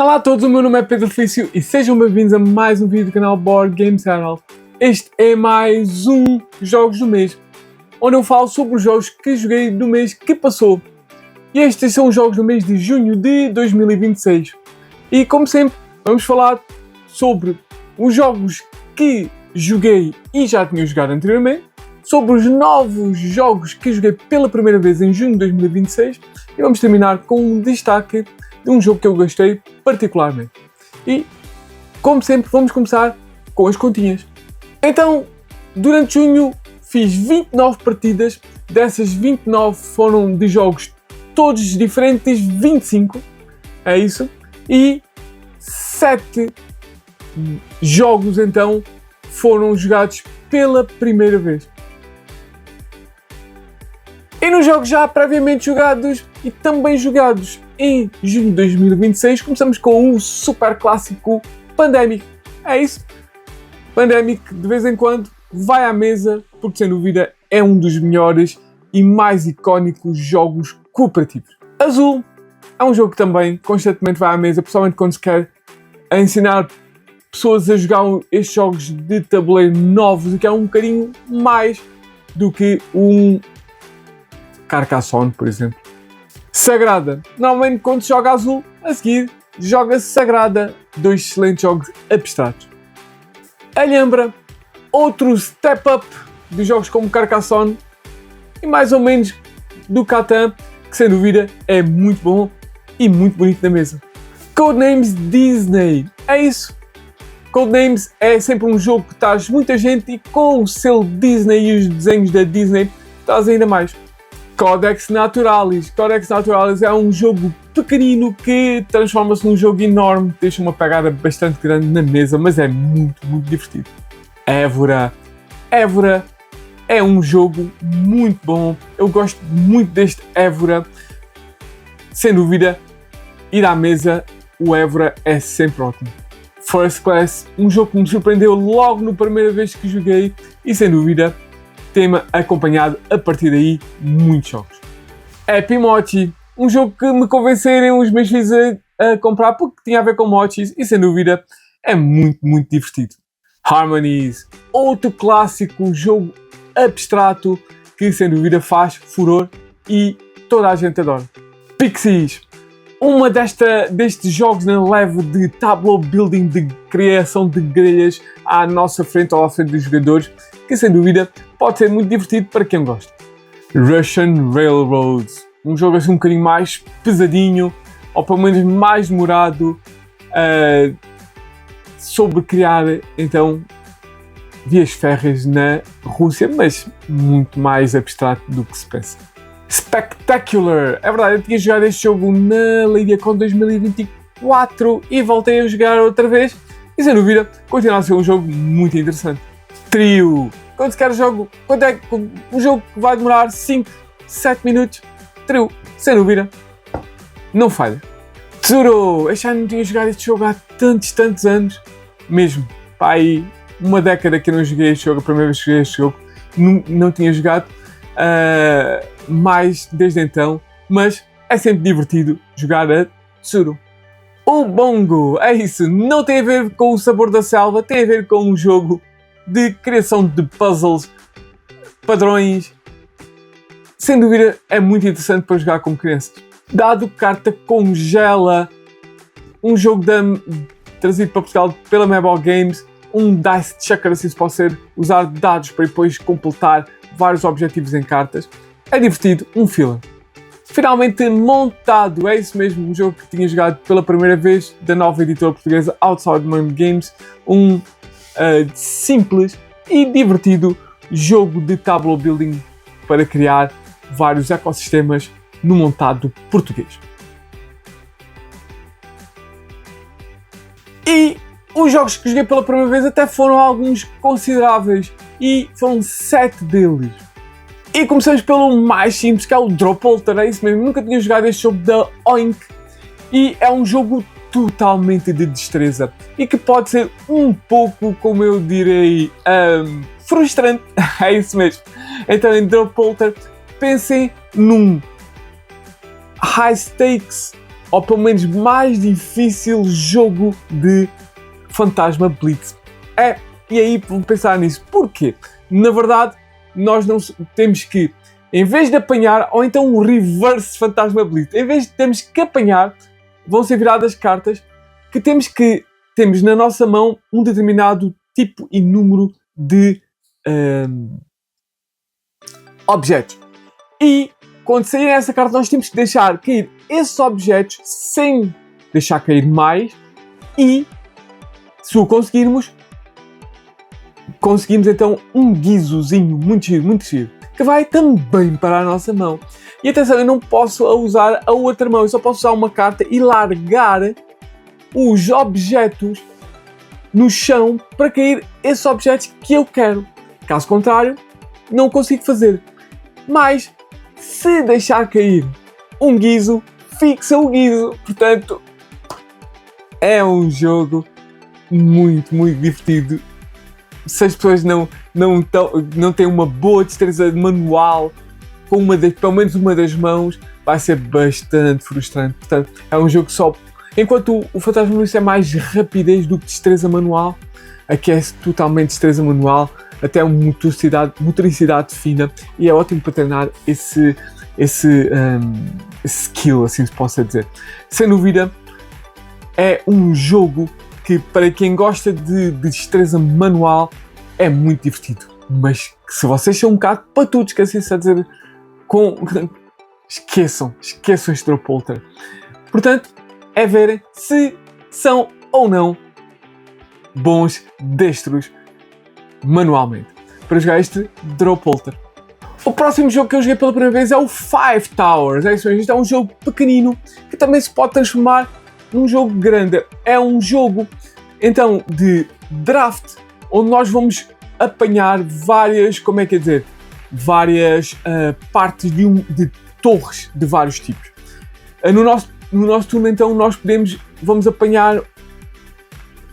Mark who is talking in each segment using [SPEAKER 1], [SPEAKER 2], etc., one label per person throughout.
[SPEAKER 1] Olá a todos, o meu nome é Pedro Felício e sejam bem-vindos a mais um vídeo do canal Board Game Channel. Este é mais um Jogos do Mês, onde eu falo sobre os jogos que joguei do mês que passou. E estes são os jogos do mês de junho de 2026. E como sempre, vamos falar sobre os jogos que joguei e já tinha jogado anteriormente, sobre os novos jogos que joguei pela primeira vez em junho de 2026 e vamos terminar com um destaque de um jogo que eu gostei particularmente. E, como sempre, vamos começar com as continhas. Então, durante junho fiz 29 partidas, dessas 29 foram de jogos todos diferentes, 25, é isso, e 7 jogos então foram jogados pela primeira vez. E nos jogos já previamente jogados e também jogados em junho de 2026, começamos com o super clássico Pandemic. É isso. Pandemic, de vez em quando, vai à mesa, porque sem dúvida é um dos melhores e mais icónicos jogos cooperativos. Azul é um jogo que também constantemente vai à mesa, principalmente quando se quer ensinar pessoas a jogar estes jogos de tabuleiro novos e que é um bocadinho mais do que um Carcassonne, por exemplo. Sagrada. Normalmente quando se joga azul, a seguir joga-se Sagrada, dois excelentes jogos abstratos. Alhambra, outro step up de jogos como Carcassonne e mais ou menos do Catan, que sem dúvida é muito bom e muito bonito na mesa. Codenames Disney, é isso. Codenames é sempre um jogo que traz muita gente e com o selo Disney e os desenhos da Disney traz ainda mais. Codex Naturalis. Codex Naturalis é um jogo pequenino que transforma-se num jogo enorme, deixa uma pegada bastante grande na mesa, mas é muito, muito divertido. Évora. Évora é um jogo muito bom, eu gosto muito deste Évora. Sem dúvida, ir à mesa, o Évora é sempre ótimo. First Class, um jogo que me surpreendeu logo na primeira vez que joguei e sem dúvida tem-me acompanhado a partir daí muitos jogos. Happy Mochi, um jogo que me convenceram os meus filhos a comprar porque tinha a ver com mochis e sem dúvida é muito, muito divertido. Harmonies, outro clássico jogo abstrato que sem dúvida faz furor e toda a gente adora. Pixies, uma destes jogos na leve de tableau building, de criação de grelhas à nossa frente ou à frente dos jogadores, que sem dúvida pode ser muito divertido para quem gosta. Russian Railroads, um jogo assim um bocadinho mais pesadinho, ou pelo menos mais demorado, sobre criar então vias férreas na Rússia, mas muito mais abstrato do que se pensa. Spectacular, é verdade, eu tinha jogado este jogo na LadiaCon 2024 e voltei a jogar outra vez e sem dúvida continua a ser um jogo muito interessante. Trio, quando se quer quando é um jogo que vai demorar 5, 7 minutos, Trio, sem dúvida, não falha. Tsuro, eu já não tinha jogado este jogo há tantos anos, mesmo, pá, aí uma década que eu não joguei este jogo, a primeira vez que joguei este jogo, não tinha jogado mais desde então, mas é sempre divertido jogar a Tsuro. O Bongo, é isso, não tem a ver com o sabor da selva, tem a ver com um jogo de criação de puzzles, padrões. Sem dúvida é muito interessante para jogar com crianças. Dado Carta Congela, um jogo trazido para Portugal pela Mabel Games, um dice checker, assim se pode ser, usar dados para depois completar vários objetivos em cartas. É divertido, um filler. Finalmente montado, é isso mesmo, um jogo que tinha jogado pela primeira vez da nova editora portuguesa Outside Mind Games, um simples e divertido jogo de tableau building para criar vários ecossistemas no montado português. E os jogos que joguei pela primeira vez até foram alguns consideráveis e foram 7 deles. E começamos pelo mais simples, que é o Dropolter, é isso mesmo, nunca tinha jogado este jogo da Oink e é um jogo totalmente de destreza e que pode ser um pouco, como eu direi, frustrante, é isso mesmo. Então em Dropolter pensem num high stakes ou pelo menos mais difícil jogo de Fantasma Blitz. E aí vamos pensar nisso. Porquê? Na verdade, nós não temos que, em vez de apanhar, ou então um reverse Fantasma Blitz, em vez de termos que apanhar, vão ser viradas cartas que temos na nossa mão um determinado tipo e número de objetos. E quando sair essa carta, nós temos que deixar cair esses objetos sem deixar cair mais. E se o conseguimos então um guizozinho muito giro, que vai também para a nossa mão. E atenção, eu não posso usar a outra mão, eu só posso usar uma carta e largar os objetos no chão para cair esses objetos que eu quero. Caso contrário, não consigo fazer. Mas, se deixar cair um guizo, fixa o guizo. Portanto, é um jogo muito, muito divertido. Se as pessoas não têm uma boa destreza manual com pelo menos uma das mãos, vai ser bastante frustrante. Portanto, é um jogo que só... Enquanto o Fantasma Blitz é mais rapidez do que destreza manual, aqui é totalmente destreza manual, até uma motoricidade fina, e é ótimo para treinar esse skill, assim se possa dizer. Sem dúvida, é um jogo que, para quem gosta de destreza manual, é muito divertido. Mas que se vocês são um bocado patudos, que assim se a dizer, esqueçam este Draw Polter. Portanto, é verem se são ou não bons destros manualmente para jogar este Draw Polter. O próximo jogo que eu joguei pela primeira vez é o Five Towers. É isso mesmo, este é um jogo pequenino que também se pode transformar num jogo grande. É um jogo, então, de draft, onde nós vamos apanhar várias, várias partes de torres de vários tipos. No nosso turno, então, vamos apanhar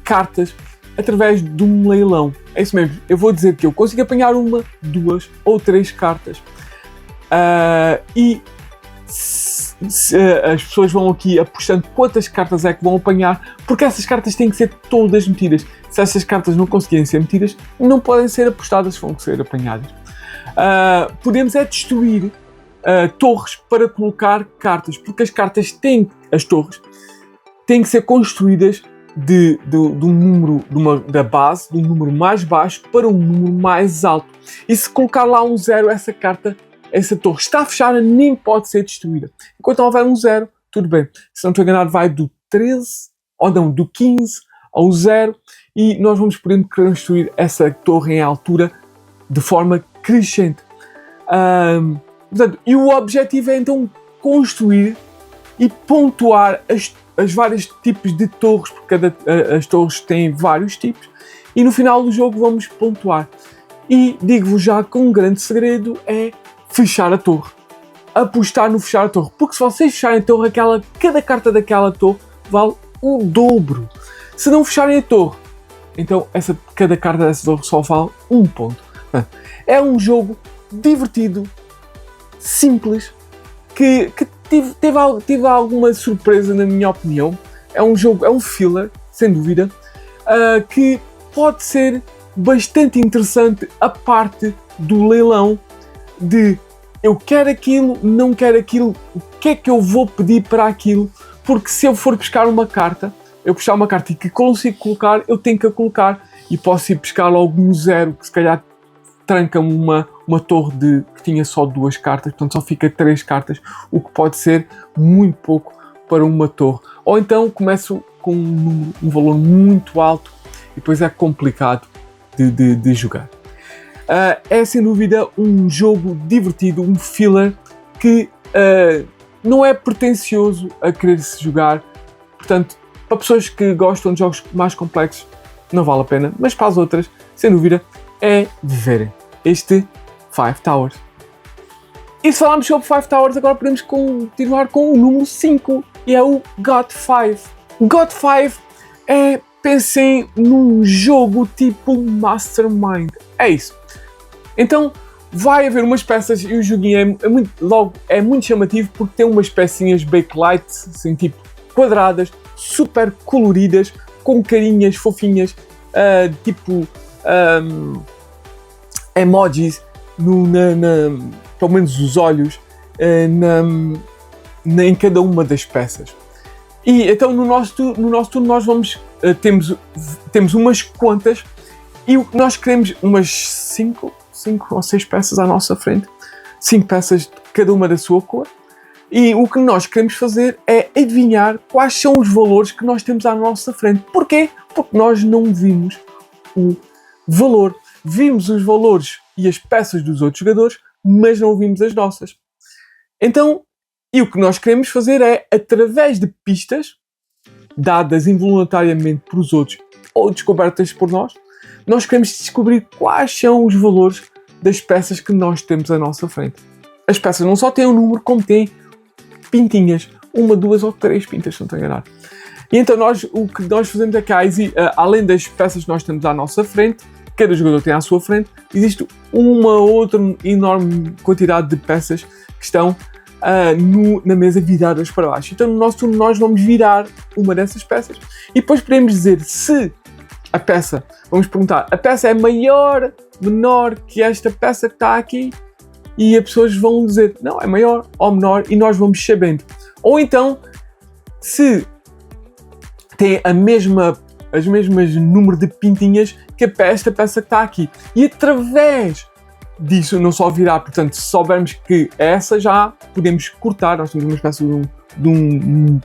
[SPEAKER 1] cartas através de um leilão. É isso mesmo, eu vou dizer que eu consigo apanhar 1, 2 ou 3 cartas. E as pessoas vão aqui apostando quantas cartas é que vão apanhar, porque essas cartas têm que ser todas metidas. Se essas cartas não conseguirem ser metidas, não podem ser apostadas, vão ser apanhadas. Podemos destruir torres para colocar cartas, porque as torres têm que ser construídas de um número da base, de um número mais baixo para um número mais alto. E se colocar lá um 0, essa torre está fechada, nem pode ser destruída. Enquanto houver um 0, tudo bem. Se não estou enganado, vai do 15 ao 0, e nós vamos podendo construir essa torre em altura de forma crescente. Portanto, e o objetivo é então construir e pontuar as vários tipos de torres, porque as torres têm vários tipos, e no final do jogo vamos pontuar. E digo-vos já que um grande segredo é fechar a torre. Apostar no fechar a torre, porque se vocês fecharem a torre, cada carta daquela torre vale o dobro. Se não fecharem a torre, então cada carta dessa torre só vale 1 ponto. É um jogo divertido, simples, que tive alguma surpresa na minha opinião. É um filler, sem dúvida, que pode ser bastante interessante a parte do leilão de eu quero aquilo, não quero aquilo, o que é que eu vou pedir para aquilo, porque se eu for pescar uma carta, e que consigo colocar, eu tenho que a colocar, e posso ir pescar logo um 0, que se calhar tranca-me uma torre que tinha só 2 cartas, portanto só fica 3 cartas, o que pode ser muito pouco para uma torre. Ou então começo com um valor muito alto e depois é complicado de jogar. É sem dúvida um jogo divertido, um filler que não é pretencioso a querer-se jogar, portanto, para pessoas que gostam de jogos mais complexos não vale a pena, mas para as outras, sem dúvida, é de verem este Five Towers. E se falarmos sobre Five Towers, agora podemos continuar com o número 5, e é o God 5. God 5 pensem num jogo tipo Mastermind. É isso. Então, vai haver umas peças e o joguinho é muito chamativo porque tem umas pecinhas bakelite, assim, tipo quadradas, super coloridas, com carinhas fofinhas, tipo emojis, pelo menos os olhos, em cada uma das peças. E então no nosso turno nós temos umas quantas e o que nós queremos, umas 5 ou 6 peças à nossa frente, 5 peças, cada uma da sua cor, e o que nós queremos fazer é adivinhar quais são os valores que nós temos à nossa frente. Porquê? Porque nós não vimos o valor. Vimos os valores e as peças dos outros jogadores, mas não vimos as nossas. Então, e o que nós queremos fazer é, através de pistas dadas involuntariamente por os outros ou descobertas por nós queremos descobrir quais são os valores das peças que nós temos à nossa frente. As peças não só têm um número, como têm pintinhas. 1, 2 ou 3 pintas, se não estou enganado. E então o que nós fazemos é que além das peças que nós temos à nossa frente, cada jogador tem à sua frente, existe uma outra enorme quantidade de peças que estão na mesa viradas para baixo. Então no nosso turno nós vamos virar uma dessas peças e depois podemos dizer se a peça, vamos perguntar, a peça é maior, menor que esta peça que está aqui, e as pessoas vão dizer, não, é maior ou menor, e nós vamos sabendo. Ou então, se tem as mesmas número de pintinhas que esta peça que está aqui. E através disso, não só virar, portanto, se soubermos que essa já podemos cortar, nós temos uma espécie de um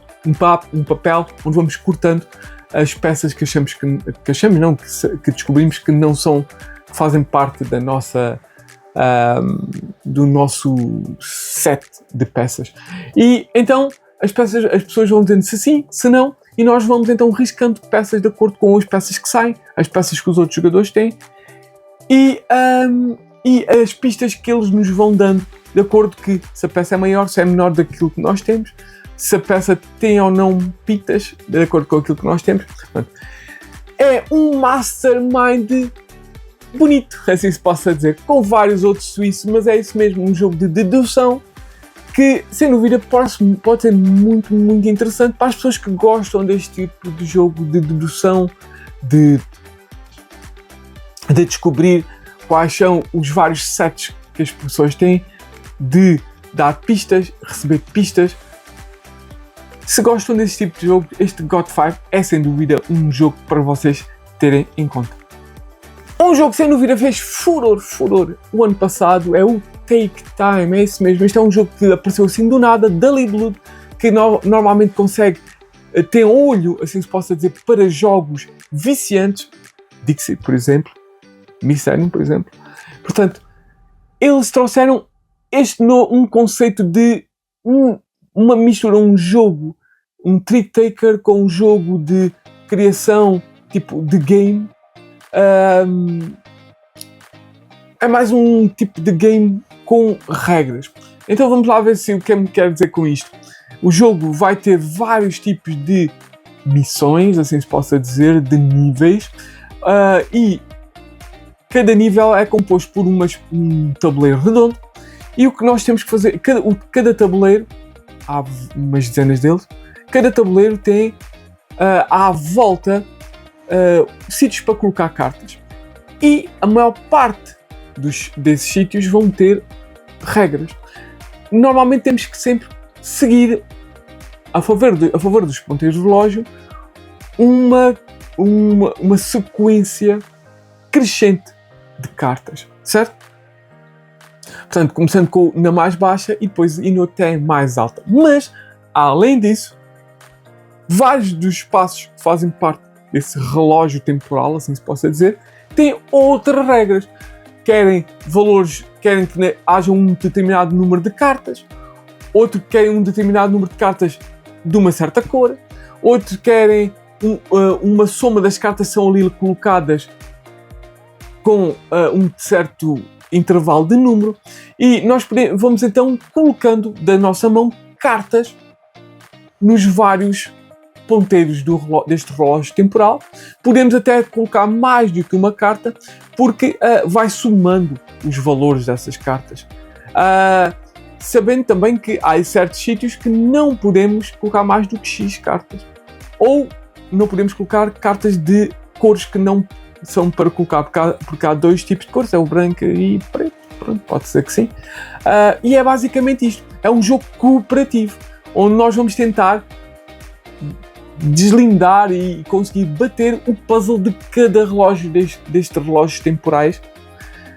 [SPEAKER 1] papel onde vamos cortando as peças que descobrimos que não são, que fazem parte da nossa, do nosso set de peças. E então as pessoas vão dizendo se sim, se não, e nós vamos então riscando peças de acordo com as peças que saem, as peças que os outros jogadores têm, e as pistas que eles nos vão dando, de acordo que se a peça é maior, se é menor daquilo que nós temos, se a peça tem ou não pitas, de acordo com aquilo que nós temos. Portanto, é um mastermind bonito, assim se possa dizer, com vários outros suíços, mas é isso mesmo, um jogo de dedução que, sem dúvida, pode ser muito, muito interessante para as pessoas que gostam deste tipo de jogo de dedução, de descobrir quais são os vários sets que as pessoas têm, de dar pistas, receber pistas. Se gostam desse tipo de jogo, este God 5 é sem dúvida um jogo para vocês terem em conta. Um jogo que sem dúvida fez furor o ano passado é o Take Time, é isso mesmo. Este é um jogo que apareceu assim do nada, da Liblood, que normalmente consegue ter olho, assim se possa dizer, para jogos viciantes, Dixit, por exemplo, Mysterium, por exemplo. Portanto, eles trouxeram um conceito de uma mistura, um jogo, um trick taker com um jogo de criação, tipo de game. É mais um tipo de game com regras. Então vamos lá ver o que me quer dizer com isto. O jogo vai ter vários tipos de missões, assim se possa dizer, de níveis, e cada nível é composto por um tabuleiro redondo, e o que nós temos que fazer, cada tabuleiro, há umas dezenas deles, cada tabuleiro tem à volta sítios para colocar cartas, e a maior parte desses sítios vão ter regras. Normalmente temos que sempre seguir, a favor dos ponteiros do relógio, uma sequência crescente de cartas, certo? Portanto, começando na mais baixa e depois indo até mais alta. Mas, além disso, vários dos espaços que fazem parte desse relógio temporal, assim se possa dizer, têm outras regras. Querem que haja um determinado número de cartas, outro querem um determinado número de cartas de uma certa cor, outros querem uma soma das cartas são ali colocadas com um certo intervalo de número, e nós vamos então colocando da nossa mão cartas nos vários ponteiros deste relógio temporal. Podemos até colocar mais do que uma carta, porque vai somando os valores dessas cartas. Sabendo também que há certos sítios que não podemos colocar mais do que X cartas. Ou não podemos colocar cartas de cores que não são para colocar, porque há dois tipos de cores, é o branco e preto. Pronto, pode ser que sim. E é basicamente isto. É um jogo cooperativo, onde nós vamos tentar deslindar e conseguir bater o puzzle de cada relógio destes relógios temporais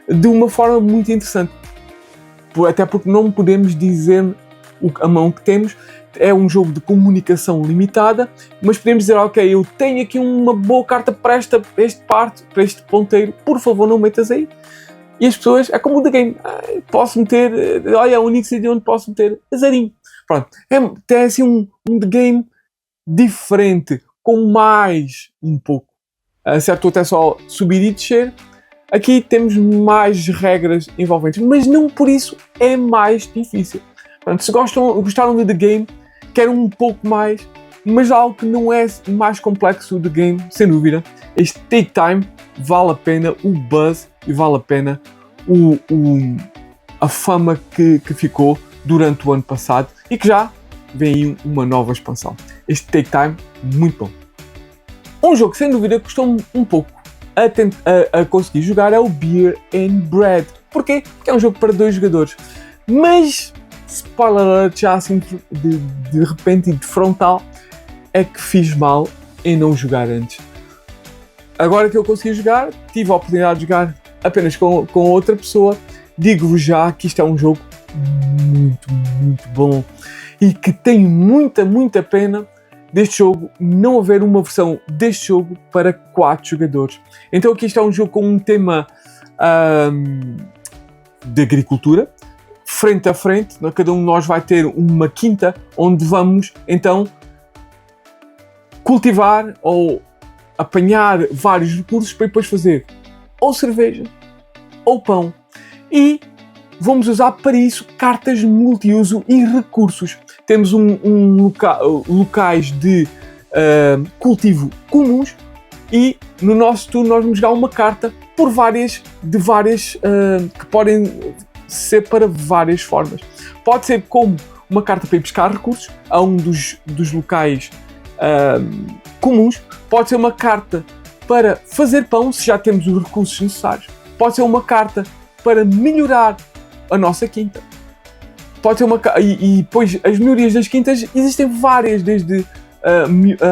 [SPEAKER 1] de uma forma muito interessante. Até porque não podemos dizer a mão que temos. É um jogo de comunicação limitada, mas podemos dizer, ok, eu tenho aqui uma boa carta para para este ponteiro, por favor não metas aí. E as pessoas, é como o The Game, posso meter, olha, é o único sítio onde posso meter azarinho. Pronto, é assim um The Game diferente, com mais um pouco. Certo, até só subir e descer. Aqui temos mais regras envolventes, mas não por isso é mais difícil. Portanto, se gostaram de The Game, querem um pouco mais, mas algo que não é mais complexo do The Game, sem dúvida. Este Take Time vale a pena o buzz e vale a pena a fama que ficou durante o ano passado e que já vem aí uma nova expansão. Este Take Time, muito bom. Um jogo que sem dúvida custou-me um pouco a conseguir jogar é o Beer and Bread. Porquê? Porque é um jogo para 2 jogadores. Mas, spoiler alert, já assim de repente e de frontal, é que fiz mal em não jogar antes. Agora que eu consegui jogar, tive a oportunidade de jogar apenas com outra pessoa, digo-vos já que isto é um jogo muito, muito bom e que tem muita, muita pena deste jogo não haver uma versão deste jogo para 4 jogadores. Então aqui está um jogo com um tema de agricultura, frente a frente, cada um de nós vai ter uma quinta onde vamos então cultivar ou apanhar vários recursos para depois fazer ou cerveja ou pão. E vamos usar para isso cartas multiuso e recursos. Temos locais de cultivo comuns e no nosso turno nós vamos jogar uma carta que podem ser para várias formas. Pode ser como uma carta para ir buscar recursos a um dos locais comuns. Pode ser uma carta para fazer pão, se já temos os recursos necessários. Pode ser uma carta para melhorar a nossa quinta. Pode ser e depois as melhorias das quintas existem várias, desde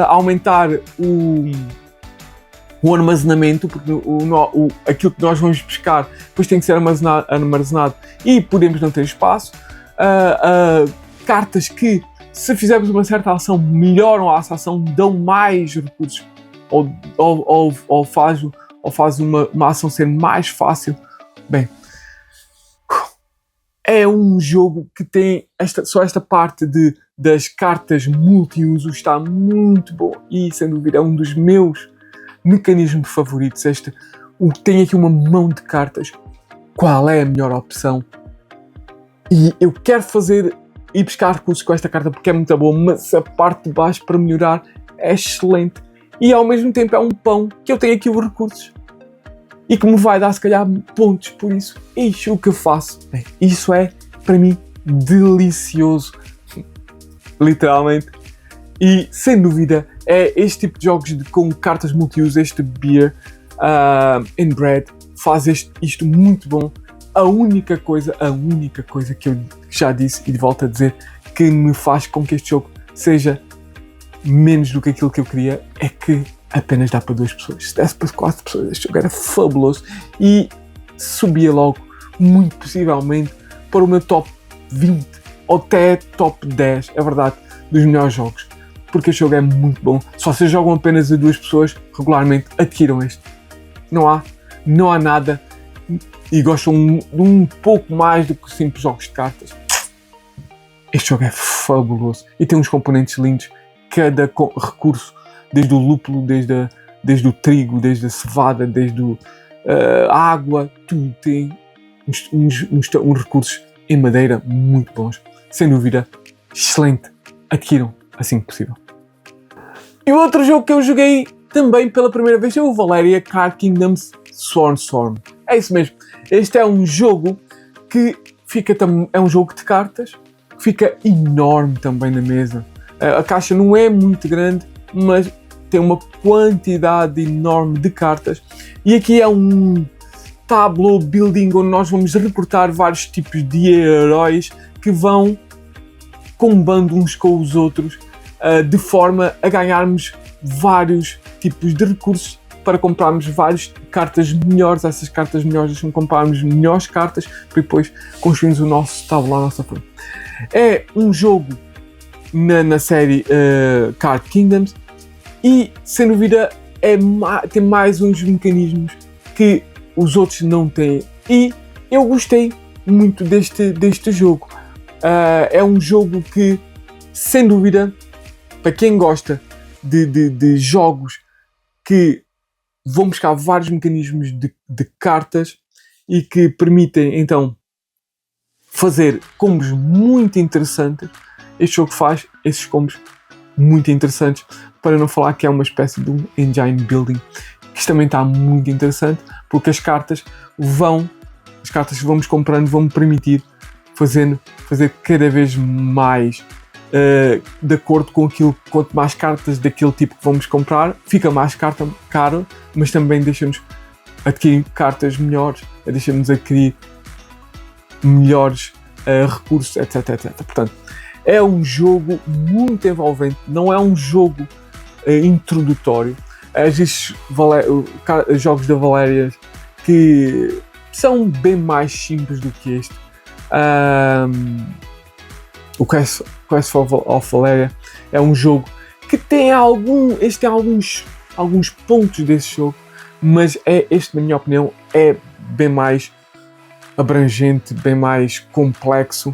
[SPEAKER 1] aumentar o armazenamento, porque aquilo que nós vamos buscar depois tem que ser armazenado e podemos não ter espaço. Cartas que, se fizermos uma certa ação, melhoram a ação, dão mais recursos ou faz uma ação ser mais fácil. Bem, é um jogo que tem só esta parte das cartas multiuso, está muito bom e sem dúvida é um dos meus mecanismos favoritos. Tem aqui uma mão de cartas, qual é a melhor opção? E eu quero ir buscar recursos com esta carta porque é muito boa, mas a parte de baixo para melhorar é excelente e ao mesmo tempo é um pão que eu tenho aqui os recursos e que me vai dar se calhar pontos por isso. O que eu faço? Bem, isso é para mim delicioso, literalmente, e sem dúvida é este tipo de jogos com cartas multiuso. Este Beer and Bread faz isto muito bom. A única coisa que eu já disse e de volta a dizer que me faz com que este jogo seja menos do que aquilo que eu queria é que apenas dá para 2 pessoas. Se desse para 4 pessoas, este jogo era fabuloso e subia logo, muito possivelmente, para o meu top 20 ou até top 10, é verdade, dos melhores jogos. Porque este jogo é muito bom. Se vocês jogam apenas a 2 pessoas, regularmente adquiram este. Não há nada e gostam de um pouco mais do que simples jogos de cartas. Este jogo é fabuloso e tem uns componentes lindos. Cada recurso, desde o lúpulo, desde o trigo, desde a cevada, desde a água, tudo tem uns recursos em madeira muito bons. Sem dúvida, excelente. Adquiram assim que possível. E o outro jogo que eu joguei também pela primeira vez é o Valeria Card Kingdoms Swordstorm. É isso mesmo. Este é um jogo que é um jogo de cartas, que fica enorme também na mesa. A caixa não é muito grande, mas tem uma quantidade enorme de cartas. E aqui é um tableau building onde nós vamos reportar vários tipos de heróis que vão combando uns com os outros de forma a ganharmos vários tipos de recursos para comprarmos várias cartas melhores. Essas cartas melhores deixam comprarmos melhores cartas para depois construirmos o nosso tabuleiro à nossa frente. É um jogo na série Card Kingdoms e, sem dúvida, tem mais uns mecanismos que os outros não têm. E eu gostei muito deste jogo. É um jogo que, sem dúvida, para quem gosta de jogos que vão buscar vários mecanismos de cartas e que permitem, então, fazer combos muito interessantes, este jogo faz esses combos muito interessantes, para não falar que é uma espécie de um engine building, que isto também está muito interessante, porque as cartas que vamos comprando vão mermitir fazer cada vez mais de acordo com aquilo. Quanto mais cartas daquele tipo que vamos comprar, fica mais caro, mas também deixa-nos adquirir cartas melhores, deixa-nos adquirir melhores recursos, etc. Portanto, é um jogo muito envolvente, não é um jogo introdutório. Existem jogos da Valeria que são bem mais simples do que este. O Quest of Valeria é um jogo que tem alguns pontos desse jogo, mas este, na minha opinião, é bem mais abrangente, bem mais complexo.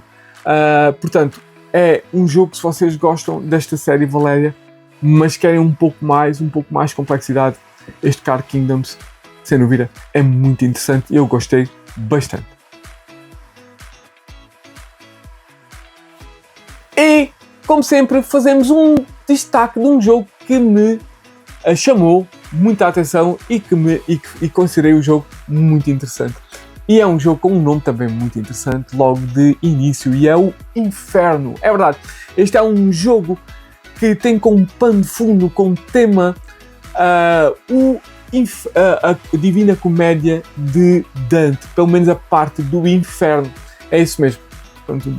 [SPEAKER 1] Portanto, é um jogo que, se vocês gostam desta série Valeria, mas querem um pouco mais complexidade, este Card Kingdoms, sem dúvida, é muito interessante e eu gostei bastante. E, como sempre, fazemos um destaque de um jogo que me chamou muita atenção e considerei o jogo muito interessante. E é um jogo com um nome também muito interessante, logo de início, e é o Inferno. É verdade, este é um jogo que tem como pano de fundo, como tema, a Divina Comédia de Dante, pelo menos a parte do Inferno. É isso mesmo. Portanto,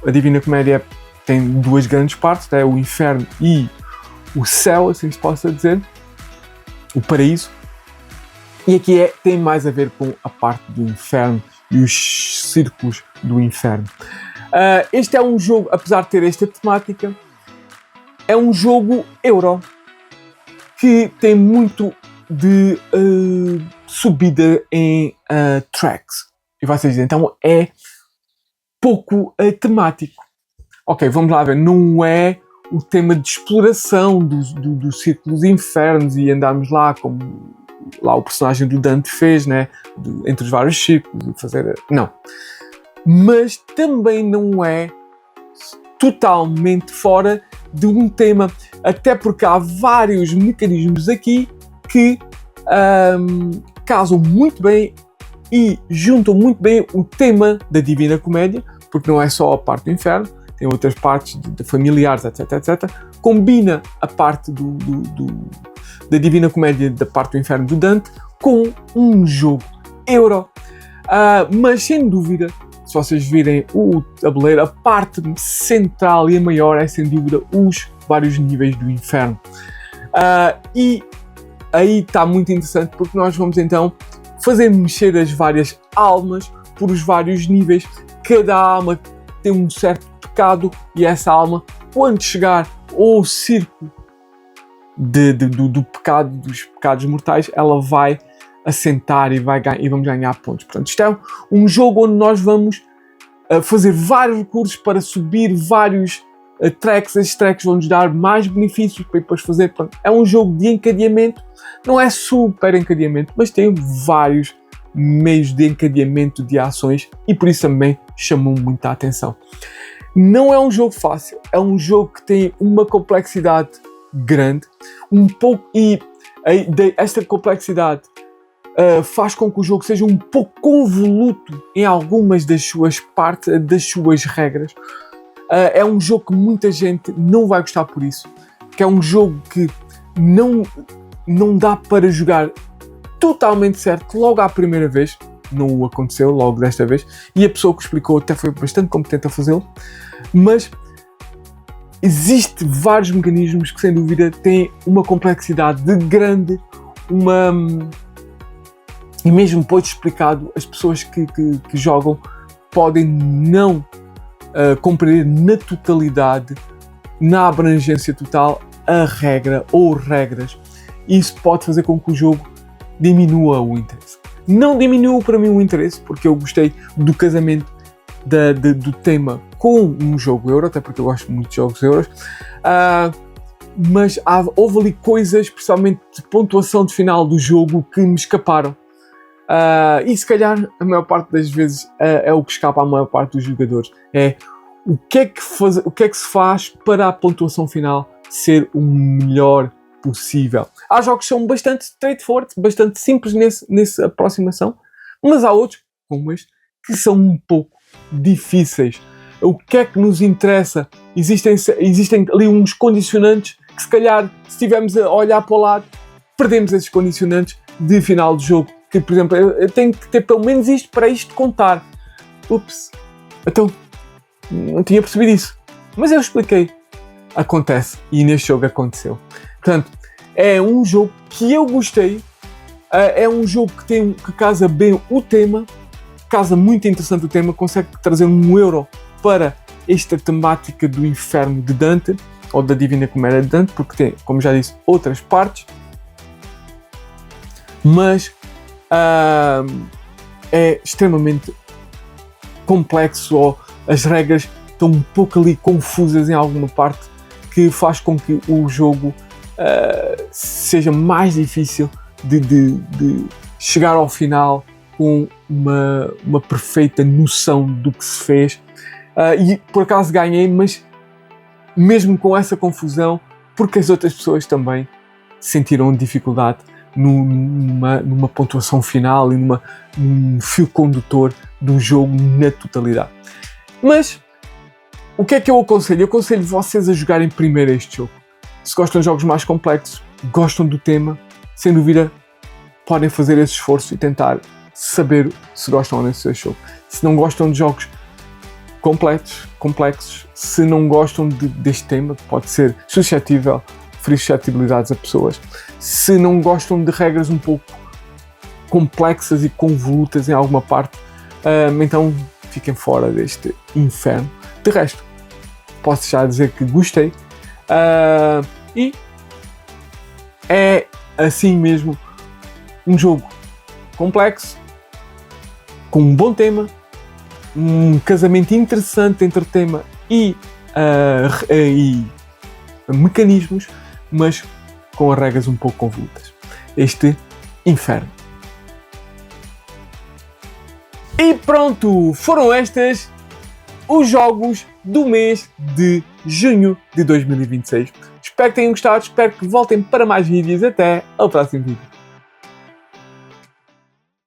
[SPEAKER 1] a Divina Comédia tem duas grandes partes, né? O Inferno e o Céu, assim se possa dizer, o Paraíso. E aqui tem mais a ver com a parte do Inferno e os círculos do Inferno. Este é um jogo, apesar de ter esta temática, é um jogo euro que tem muito de subida em tracks. E vocês dizem, então é pouco temático. Ok, vamos lá ver, não é o tema de exploração do círculo dos infernos e andarmos lá como lá o personagem do Dante fez, né? Entre os vários círculos e fazer... Não. Mas também não é totalmente fora de um tema, até porque há vários mecanismos aqui que casam muito bem e juntam muito bem o tema da Divina Comédia, porque não é só a parte do inferno, tem outras partes de familiares, etc. Combina a parte da Divina Comédia da parte do inferno do Dante com um jogo euro. Mas sem dúvida, se vocês virem o tabuleiro, a parte central e a maior é sem dúvida os vários níveis do inferno. E aí está muito interessante, porque nós vamos então fazer mexer as várias almas por os vários níveis. Cada alma tem um certo pecado e essa alma, quando chegar ao círculo do pecado, dos pecados mortais, ela vai assentar e vamos ganhar pontos. Portanto, isto é um jogo onde nós vamos fazer vários recursos para subir vários tracks. Esses tracks vão nos dar mais benefícios para depois fazer. Portanto, é um jogo de encadeamento, não é super encadeamento, mas tem vários meios de encadeamento de ações e por isso também chamou muita atenção. Não é um jogo fácil, é um jogo que tem uma complexidade grande, e esta complexidade faz com que o jogo seja um pouco convoluto em algumas das suas partes, das suas regras. É um jogo que muita gente não vai gostar por isso, que é um jogo que não dá para jogar totalmente certo logo à primeira vez. Não aconteceu logo desta vez, e a pessoa que explicou até foi bastante competente a fazê-lo, mas existem vários mecanismos que sem dúvida têm uma complexidade de grande, e mesmo depois explicado, as pessoas que jogam podem não compreender na totalidade, na abrangência total, a regra ou regras. Isso pode fazer com que o jogo diminua o interesse. Não diminuiu para mim o interesse, porque eu gostei do casamento do tema com um jogo euro, até porque eu gosto muito de jogos euros, mas houve ali coisas, principalmente de pontuação de final do jogo, que me escaparam. E se calhar a maior parte das vezes é o que escapa à maior parte dos jogadores. É o que é que se faz para a pontuação final ser o melhor possível. Há jogos que são bastante straightforward, bastante simples nessa aproximação, mas há outros, como este, que são um pouco difíceis. O que é que nos interessa? Existem ali uns condicionantes que, se calhar, se estivermos a olhar para o lado, perdemos esses condicionantes de final de jogo. Que, por exemplo, eu tenho que ter pelo menos isto para isto contar. Ups, então não tinha percebido isso, mas eu expliquei. Acontece, e neste jogo aconteceu. Portanto, é um jogo que eu gostei, é um jogo que casa bem o tema, casa muito interessante o tema, consegue trazer um euro para esta temática do inferno de Dante, ou da Divina Comédia de Dante, porque tem, como já disse, outras partes, mas é extremamente complexo, ou as regras estão um pouco ali confusas em alguma parte, que faz com que o jogo seja mais difícil de chegar ao final com uma perfeita noção do que se fez. E por acaso ganhei, mas mesmo com essa confusão, porque as outras pessoas também sentiram dificuldade numa pontuação final e num fio condutor do jogo na totalidade. Mas o que é que eu aconselho? Eu aconselho vocês a jogarem primeiro este jogo. Se gostam de jogos mais complexos, gostam do tema, sem dúvida podem fazer esse esforço e tentar saber se gostam ou não desse jogo. Se não gostam de jogos complexos, se não gostam deste tema, pode ser suscetível, ferir suscetibilidades a pessoas. Se não gostam de regras um pouco complexas e convolutas em alguma parte, então fiquem fora deste inferno. De resto, posso já dizer que gostei, e é assim mesmo um jogo complexo, com um bom tema, um casamento interessante entre tema e mecanismos, mas com as regras um pouco convolutas. Este inferno. E pronto, foram estes os jogos do mês de junho de 2026. Espero que tenham gostado, espero que voltem para mais vídeos. Até ao próximo vídeo.